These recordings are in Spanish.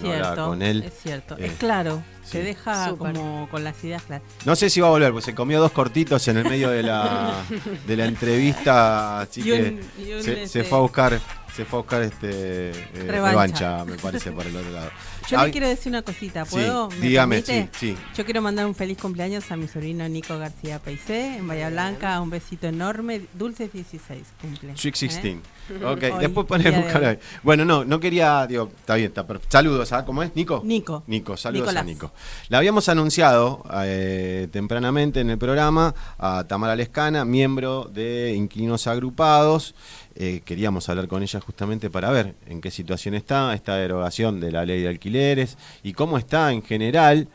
no hablaba con él. Es cierto, es claro, sí. te deja Súper. como con las ideas claras. No sé si va a volver, porque se comió 2 cortitos en el medio de la entrevista, así que se fue a buscar revancha, me parece, por el otro lado. Yo le quiero decir una cosita, ¿puedo? Sí, ¿Me dígame, permite? sí. Yo quiero mandar un feliz cumpleaños a mi sobrino Nico García Peicé, en Bahía Blanca, un besito enorme, dulces 16 cumple. Sweet 16. Ok, Hoy, después poner buscar ahí. Bueno, no quería, está bien, está perfecto. Saludos, ¿cómo es? ¿Nico? Nico, saludos Nicolás. a Nico. La habíamos anunciado tempranamente en el programa a Tamara Lescana, miembro de Inquilinos Agrupados. Queríamos hablar con ella justamente para ver en qué situación está esta derogación de la ley de alquileres y cómo está en general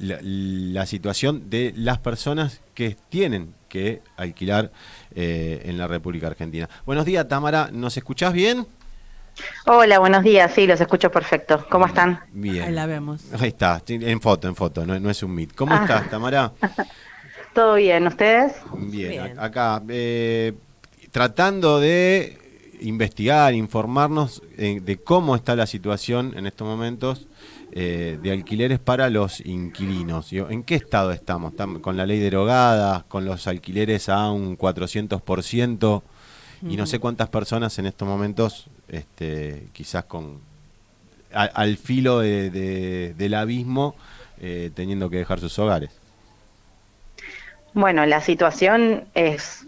la situación de las personas que tienen que alquilar en la República Argentina. Buenos días, Tamara, ¿nos escuchás bien? Hola, buenos días, sí, los escucho perfecto. ¿Cómo están? Bien. Ahí la vemos. Ahí está, en foto, no es un meet. ¿Cómo estás, Tamara? ¿Todo bien? ¿Ustedes? Bien. Acá tratando de investigar, informarnos de cómo está la situación en estos momentos de alquileres para los inquilinos. ¿En qué estado estamos? ¿Estamos con la ley derogada, con los alquileres a un 400%? Y no sé cuántas personas en estos momentos, quizás al filo del abismo, teniendo que dejar sus hogares. Bueno, la situación es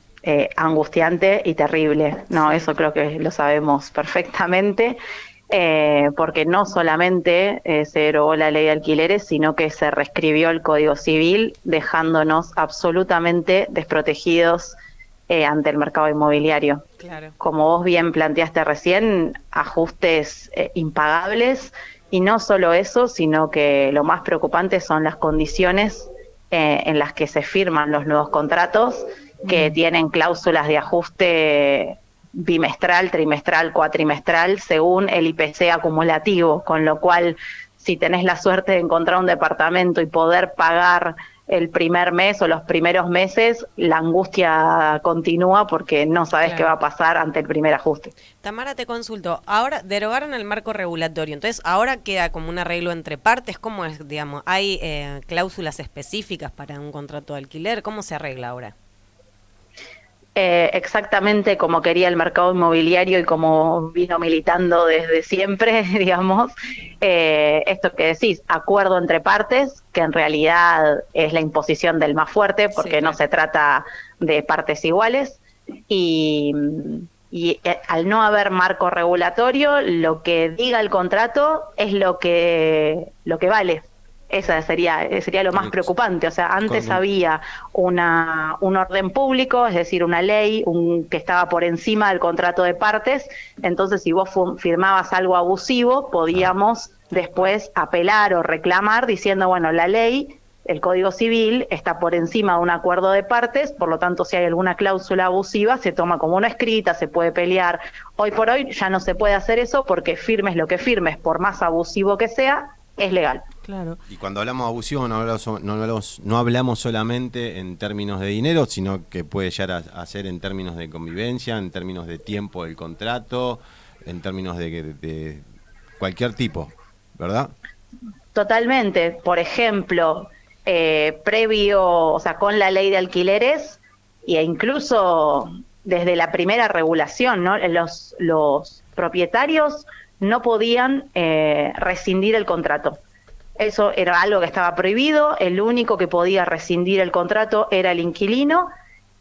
angustiante y terrible, ¿no? Eso creo que lo sabemos perfectamente, porque no solamente se derogó la ley de alquileres, sino que se reescribió el Código Civil, dejándonos absolutamente desprotegidos ante el mercado inmobiliario. Claro. Como vos bien planteaste recién, ajustes impagables, y no solo eso, sino que lo más preocupante son las condiciones en las que se firman los nuevos contratos, que tienen cláusulas de ajuste bimestral, trimestral, cuatrimestral, según el IPC acumulativo, con lo cual, si tenés la suerte de encontrar un departamento y poder pagar el primer mes o los primeros meses, la angustia continúa porque no sabes qué va a pasar ante el primer ajuste. Tamara, te consulto. Ahora derogaron el marco regulatorio, entonces ahora queda como un arreglo entre partes. ¿Cómo es, digamos? ¿Hay cláusulas específicas para un contrato de alquiler? ¿Cómo se arregla ahora? Exactamente como quería el mercado inmobiliario y como vino militando desde siempre, digamos, esto que decís, acuerdo entre partes, que en realidad es la imposición del más fuerte, porque no se trata de partes iguales, y al no haber marco regulatorio, lo que diga el contrato es lo que vale. Esa sería lo más preocupante. O sea, antes había un orden público, es decir, una ley que estaba por encima del contrato de partes. Entonces, si vos firmabas algo abusivo, podíamos después apelar o reclamar diciendo, bueno, la ley, el Código Civil, está por encima de un acuerdo de partes, por lo tanto, si hay alguna cláusula abusiva, se toma como una escrita, se puede pelear. Hoy por hoy ya no se puede hacer eso porque firmes lo que firmes, por más abusivo que sea, es legal. Claro. Y cuando hablamos de abusivo no hablamos solamente en términos de dinero, sino que puede llegar a ser en términos de convivencia, en términos de tiempo del contrato, en términos de cualquier tipo, ¿verdad? Totalmente. Por ejemplo, previo, o sea, con la ley de alquileres e incluso desde la primera regulación, ¿no? Los propietarios no podían rescindir el contrato. Eso era algo que estaba prohibido, el único que podía rescindir el contrato era el inquilino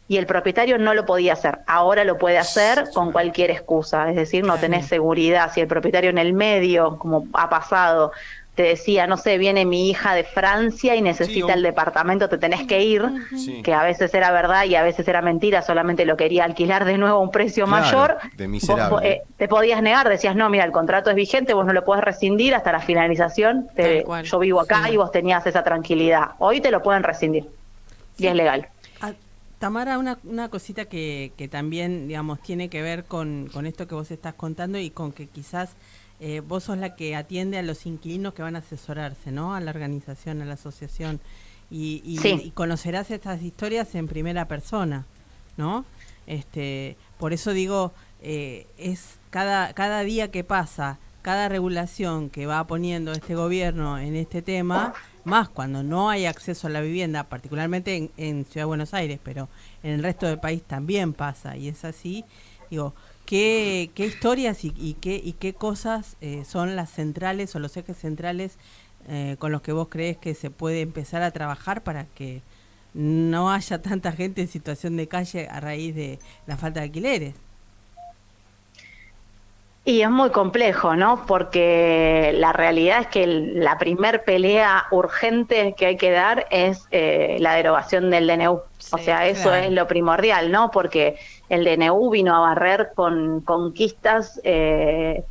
y el propietario no lo podía hacer. Ahora lo puede hacer con cualquier excusa, es decir, no tenés seguridad. Si el propietario en el medio, como ha pasado, te decía, no sé, viene mi hija de Francia y necesita el departamento, te tenés que ir, que a veces era verdad y a veces era mentira, solamente lo quería alquilar de nuevo a un precio mayor, de miserable. te podías negar, decías, no, mira, el contrato es vigente, vos no lo podés rescindir hasta la finalización, yo vivo acá y vos tenías esa tranquilidad. Hoy te lo pueden rescindir y es legal. Tamara, una cosita que también, digamos, tiene que ver con esto que vos estás contando y con que quizás vos sos la que atiende a los inquilinos que van a asesorarse, ¿no? A la organización, a la asociación, y conocerás estas historias en primera persona, ¿no? Por eso digo, es cada día que pasa, cada regulación que va poniendo este gobierno en este tema, más cuando no hay acceso a la vivienda, particularmente en Ciudad de Buenos Aires, pero en el resto del país también pasa, y es así, digo, ¿qué historias y qué cosas son las centrales o los ejes centrales con los que vos crees que se puede empezar a trabajar para que no haya tanta gente en situación de calle a raíz de la falta de alquileres? Y es muy complejo, ¿no? Porque la realidad es que la primer pelea urgente que hay que dar es la derogación del DNU. Sí, O sea, eso claro. es lo primordial, ¿no? Porque el DNU vino a barrer con conquistas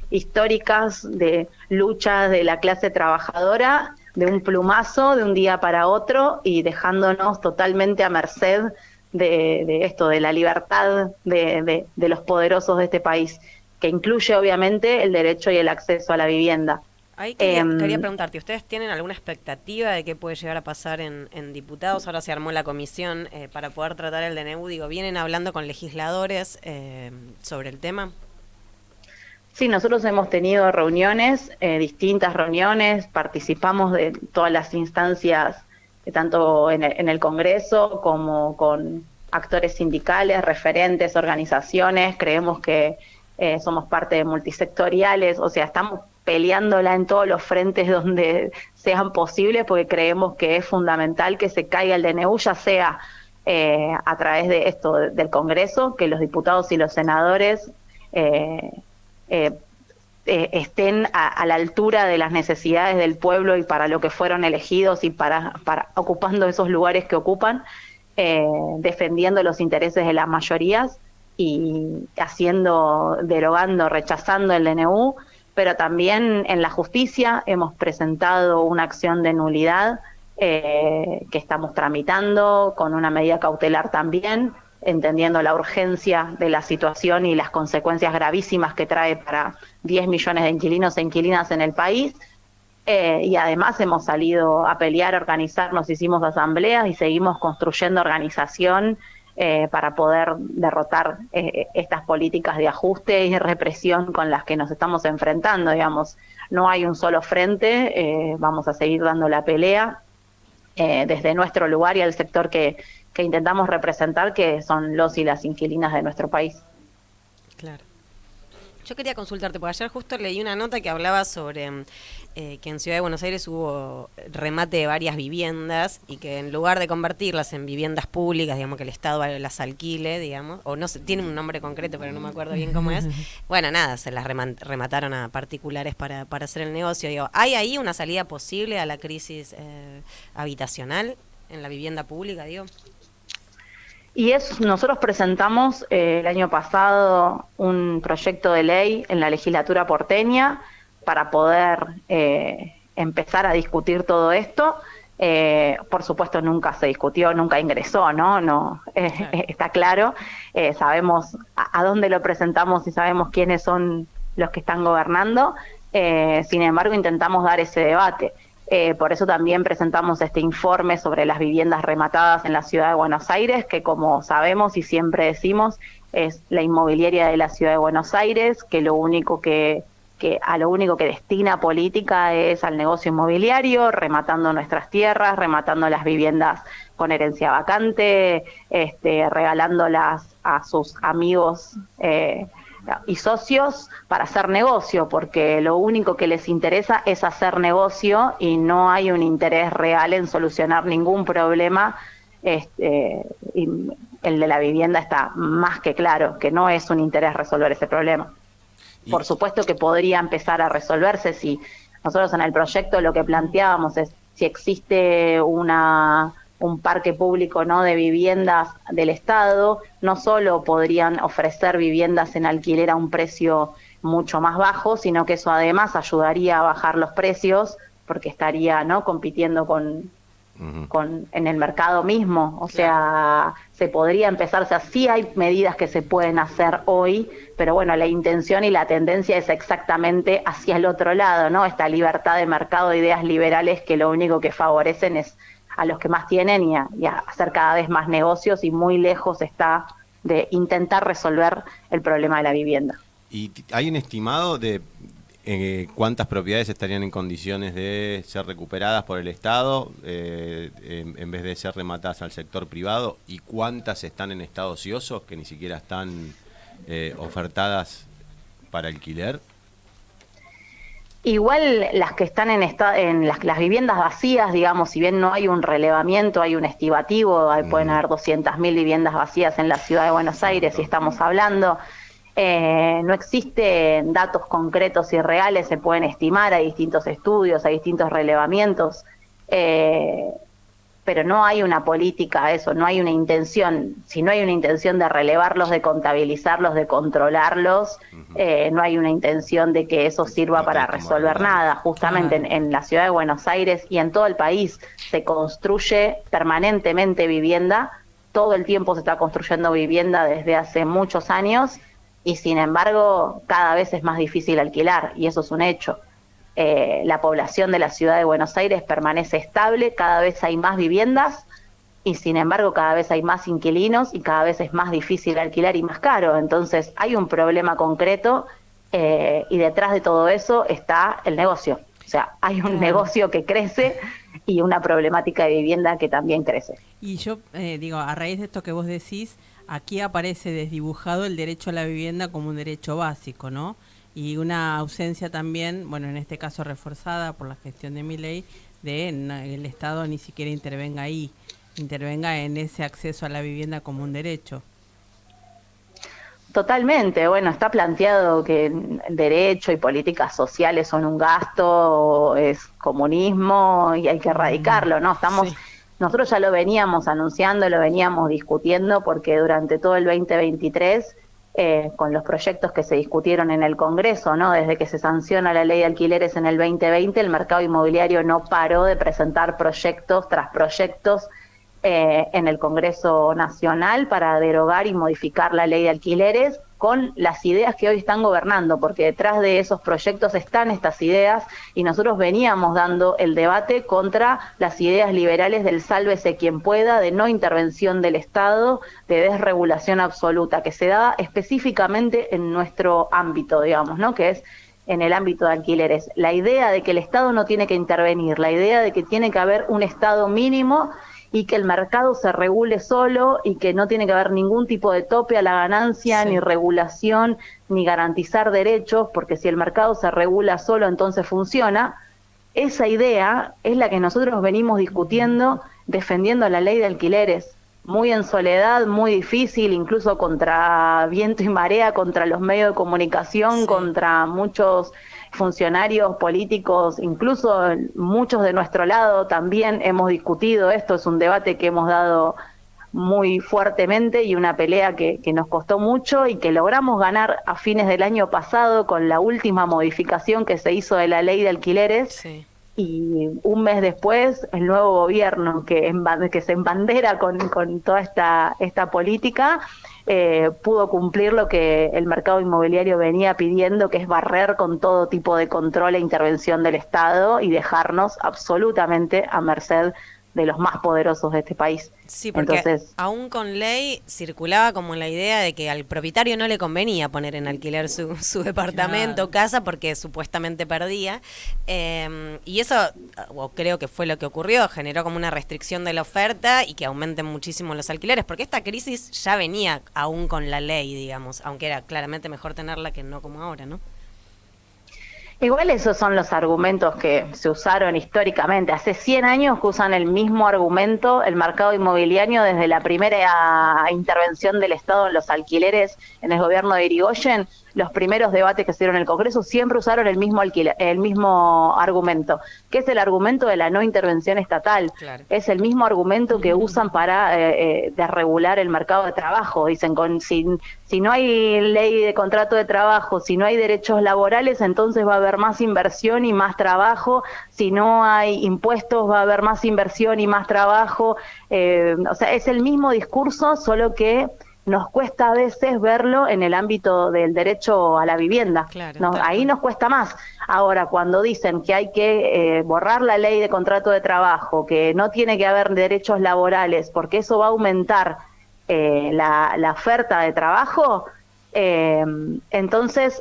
históricas de luchas de la clase trabajadora de un plumazo, de un día para otro, y dejándonos totalmente a merced de esto, de la libertad de los poderosos de este país, que incluye obviamente el derecho y el acceso a la vivienda. Ahí quería preguntarte, ¿ustedes tienen alguna expectativa de qué puede llegar a pasar en diputados? Ahora se armó la comisión para poder tratar el DNU. Digo, ¿vienen hablando con legisladores sobre el tema? Sí, nosotros hemos tenido reuniones, distintas reuniones, participamos de todas las instancias, tanto en el Congreso como con actores sindicales, referentes, organizaciones. Creemos que somos parte de multisectoriales, o sea, estamos peleándola en todos los frentes donde sean posibles, porque creemos que es fundamental que se caiga el DNU, ya sea a través de esto del Congreso, que los diputados y los senadores estén a la altura de las necesidades del pueblo y para lo que fueron elegidos y para ocupando esos lugares que ocupan, defendiendo los intereses de las mayorías y derogando, rechazando el DNU, pero también en la justicia hemos presentado una acción de nulidad que estamos tramitando con una medida cautelar también, entendiendo la urgencia de la situación y las consecuencias gravísimas que trae para 10 millones de inquilinos e inquilinas en el país. Y además hemos salido a pelear, a organizarnos, hicimos asambleas y seguimos construyendo organización para poder derrotar estas políticas de ajuste y represión con las que nos estamos enfrentando, digamos. No hay un solo frente, vamos a seguir dando la pelea desde nuestro lugar y al sector que intentamos representar, que son los y las inquilinas de nuestro país. Claro. Yo quería consultarte, porque ayer justo leí una nota que hablaba sobre que en Ciudad de Buenos Aires hubo remate de varias viviendas y que en lugar de convertirlas en viviendas públicas, digamos, que el Estado las alquile, digamos, o no sé, tiene un nombre concreto, pero no me acuerdo bien cómo es. Bueno, nada, se las remataron a particulares para hacer el negocio. Digo, ¿hay ahí una salida posible a la crisis habitacional en la vivienda pública, digo? Y nosotros presentamos el año pasado un proyecto de ley en la legislatura porteña para poder empezar a discutir todo esto. Por supuesto nunca se discutió, nunca ingresó, ¿no? Está claro. Sabemos a dónde lo presentamos y sabemos quiénes son los que están gobernando. Sin embargo, intentamos dar ese debate. Por eso también presentamos este informe sobre las viviendas rematadas en la ciudad de Buenos Aires, que como sabemos y siempre decimos, es la inmobiliaria de la ciudad de Buenos Aires, que lo único que destina política es al negocio inmobiliario, rematando nuestras tierras, rematando las viviendas con herencia vacante, regalándolas a sus amigos y socios para hacer negocio, porque lo único que les interesa es hacer negocio y no hay un interés real en solucionar ningún problema. Y el de la vivienda está más que claro, que no es un interés resolver ese problema. Por supuesto que podría empezar a resolverse si nosotros en el proyecto lo que planteábamos es si existe un parque público, ¿no?, de viviendas del Estado, no solo podrían ofrecer viviendas en alquiler a un precio mucho más bajo, sino que eso además ayudaría a bajar los precios, porque estaría, ¿no?, compitiendo en el mercado mismo. O sea, se podría empezar, o sea, sí hay medidas que se pueden hacer hoy, pero bueno, la intención y la tendencia es exactamente hacia el otro lado, ¿no? Esta libertad de mercado, ideas liberales que lo único que favorecen es a los que más tienen y a hacer cada vez más negocios, y muy lejos está de intentar resolver el problema de la vivienda. ¿Y hay un estimado de ¿cuántas propiedades estarían en condiciones de ser recuperadas por el Estado en vez de ser rematadas al sector privado? ¿Y cuántas están en estado ocioso que ni siquiera están ofertadas para alquiler? Igual las que están en las viviendas vacías, digamos, si bien no hay un relevamiento, hay un estimativo, pueden haber 200.000 viviendas vacías en la ciudad de Buenos Aires, si estamos hablando. No existen datos concretos y reales, se pueden estimar, hay distintos estudios, hay distintos relevamientos, pero no hay una política, eso, no hay una intención. Si no hay una intención de relevarlos, de contabilizarlos, de controlarlos, no hay una intención de que eso sirva para resolver nada. Justamente en la ciudad de Buenos Aires y en todo el país se construye permanentemente vivienda, todo el tiempo se está construyendo vivienda desde hace muchos años, y sin embargo cada vez es más difícil alquilar, y eso es un hecho. La población de la ciudad de Buenos Aires permanece estable, cada vez hay más viviendas, y sin embargo cada vez hay más inquilinos y cada vez es más difícil alquilar y más caro. Entonces hay un problema concreto, y detrás de todo eso está el negocio. O sea, hay un negocio que crece y una problemática de vivienda que también crece. Y yo digo, a raíz de esto que vos decís, aquí aparece desdibujado el derecho a la vivienda como un derecho básico, ¿no? Y una ausencia también, bueno, en este caso reforzada por la gestión de Milei, de el Estado ni siquiera intervenga ahí, intervenga en ese acceso a la vivienda como un derecho. Totalmente, bueno, está planteado que el derecho y políticas sociales son un gasto, es comunismo y hay que erradicarlo, ¿no? Nosotros ya lo veníamos anunciando, lo veníamos discutiendo, porque durante todo el 2023, con los proyectos que se discutieron en el Congreso, ¿no? Desde que se sanciona la ley de alquileres en el 2020, el mercado inmobiliario no paró de presentar proyectos tras proyectos en el Congreso Nacional para derogar y modificar la ley de alquileres con las ideas que hoy están gobernando, porque detrás de esos proyectos están estas ideas, y nosotros veníamos dando el debate contra las ideas liberales del sálvese quien pueda, de no intervención del Estado, de desregulación absoluta, que se da específicamente en nuestro ámbito, digamos, ¿no? Que es en el ámbito de alquileres. La idea de que el Estado no tiene que intervenir, la idea de que tiene que haber un Estado mínimo y que el mercado se regule solo y que no tiene que haber ningún tipo de tope a la ganancia, ni regulación, ni garantizar derechos, porque si el mercado se regula solo entonces funciona. Esa idea es la que nosotros venimos discutiendo, defendiendo la ley de alquileres, muy en soledad, muy difícil, incluso contra viento y marea, contra los medios de comunicación, contra muchos funcionarios políticos, incluso muchos de nuestro lado también hemos discutido esto. Es un debate que hemos dado muy fuertemente y una pelea que nos costó mucho y que logramos ganar a fines del año pasado con la última modificación que se hizo de la ley de alquileres. Y un mes después el nuevo gobierno que se embandera con toda esta política pudo cumplir lo que el mercado inmobiliario venía pidiendo, que es barrer con todo tipo de control e intervención del Estado y dejarnos absolutamente a merced de los más poderosos de este país. Sí, porque entonces, aún con ley circulaba como la idea de que al propietario no le convenía poner en alquiler su departamento o casa porque supuestamente perdía, y eso, o creo que fue lo que ocurrió, generó como una restricción de la oferta y que aumenten muchísimo los alquileres, porque esta crisis ya venía aún con la ley, digamos, aunque era claramente mejor tenerla que no como ahora, ¿no? Igual esos son los argumentos que se usaron históricamente. Hace 100 años que usan el mismo argumento el mercado inmobiliario desde la primera intervención del Estado en los alquileres en el gobierno de Irigoyen. Los primeros debates que se dieron en el Congreso siempre usaron el mismo argumento, que es el argumento de la no intervención estatal. Claro. Es el mismo argumento que usan para desregular el mercado de trabajo. Dicen, si no hay ley de contrato de trabajo, si no hay derechos laborales, entonces va a haber más inversión y más trabajo. Si no hay impuestos, va a haber más inversión y más trabajo. O sea, es el mismo discurso, solo que nos cuesta a veces verlo en el ámbito del derecho a la vivienda. Claro, ahí nos cuesta más. Ahora, cuando dicen que hay que borrar la ley de contrato de trabajo, que no tiene que haber derechos laborales, porque eso va a aumentar la oferta de trabajo, Entonces,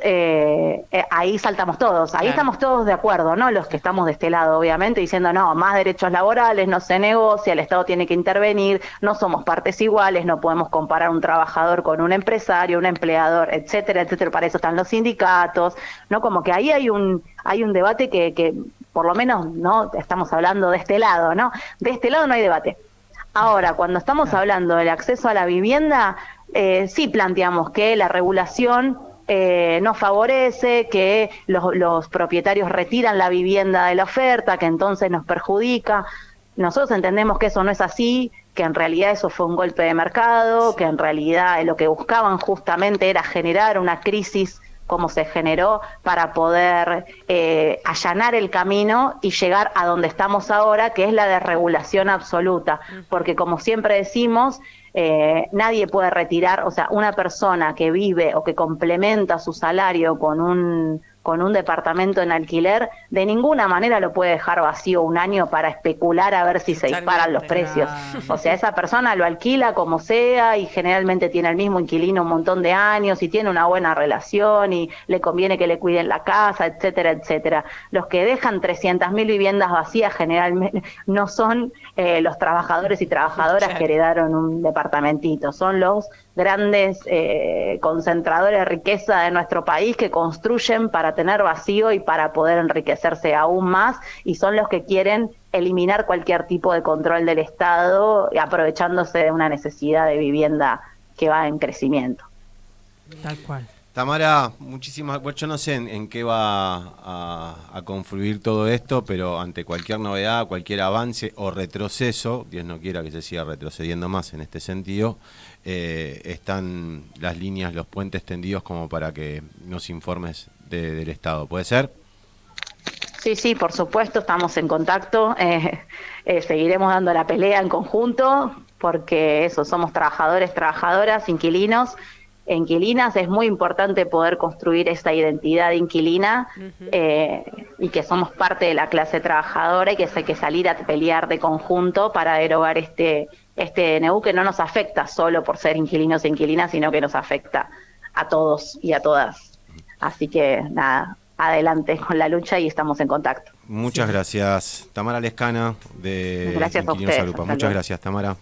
ahí saltamos todos, ahí estamos todos de acuerdo, ¿no? Los que estamos de este lado, obviamente, diciendo, no, más derechos laborales, no se negocia, el Estado tiene que intervenir, no somos partes iguales, no podemos comparar un trabajador con un empresario, un empleador, etcétera, etcétera, para eso están los sindicatos, ¿no? Como que ahí hay un debate que por lo menos, ¿no? Estamos hablando de este lado, ¿no? De este lado no hay debate. Ahora, cuando estamos hablando del acceso a la vivienda, sí planteamos que la regulación no favorece, que los propietarios retiran la vivienda de la oferta, que entonces nos perjudica. Nosotros entendemos que eso no es así, que en realidad eso fue un golpe de mercado, que en realidad lo que buscaban justamente era generar una crisis como se generó para poder allanar el camino y llegar a donde estamos ahora, que es la desregulación absoluta, porque como siempre decimos, nadie puede retirar, o sea, una persona que vive o que complementa su salario con un departamento en alquiler, de ninguna manera lo puede dejar vacío un año para especular a ver si se disparan los precios. O sea, esa persona lo alquila como sea y generalmente tiene el mismo inquilino un montón de años y tiene una buena relación y le conviene que le cuiden la casa, etcétera, etcétera. Los que dejan 300.000 viviendas vacías generalmente no son los trabajadores y trabajadoras que heredaron un departamentito, son los grandes concentradores de riqueza de nuestro país que construyen para tener vacío y para poder enriquecerse aún más, y son los que quieren eliminar cualquier tipo de control del Estado, aprovechándose de una necesidad de vivienda que va en crecimiento. Tal cual. Tamara, muchísimas, bueno, yo no sé en qué va a confluir todo esto, pero ante cualquier novedad, cualquier avance o retroceso, Dios no quiera que se siga retrocediendo más en este sentido, están las líneas, los puentes tendidos como para que nos informes del Estado. ¿Puede ser? Sí, por supuesto, estamos en contacto, seguiremos dando la pelea en conjunto, porque eso, somos trabajadores, trabajadoras, inquilinos, inquilinas, es muy importante poder construir esa identidad inquilina y que somos parte de la clase trabajadora y que hay que salir a pelear de conjunto para derogar este DNU que no nos afecta solo por ser inquilinos e inquilinas, sino que nos afecta a todos y a todas. Así que nada, adelante con la lucha y estamos en contacto. Muchas gracias, Tamara Lescana de Gracias a Inquilinos ustedes. Agrupa. Muchas gracias, Tamara.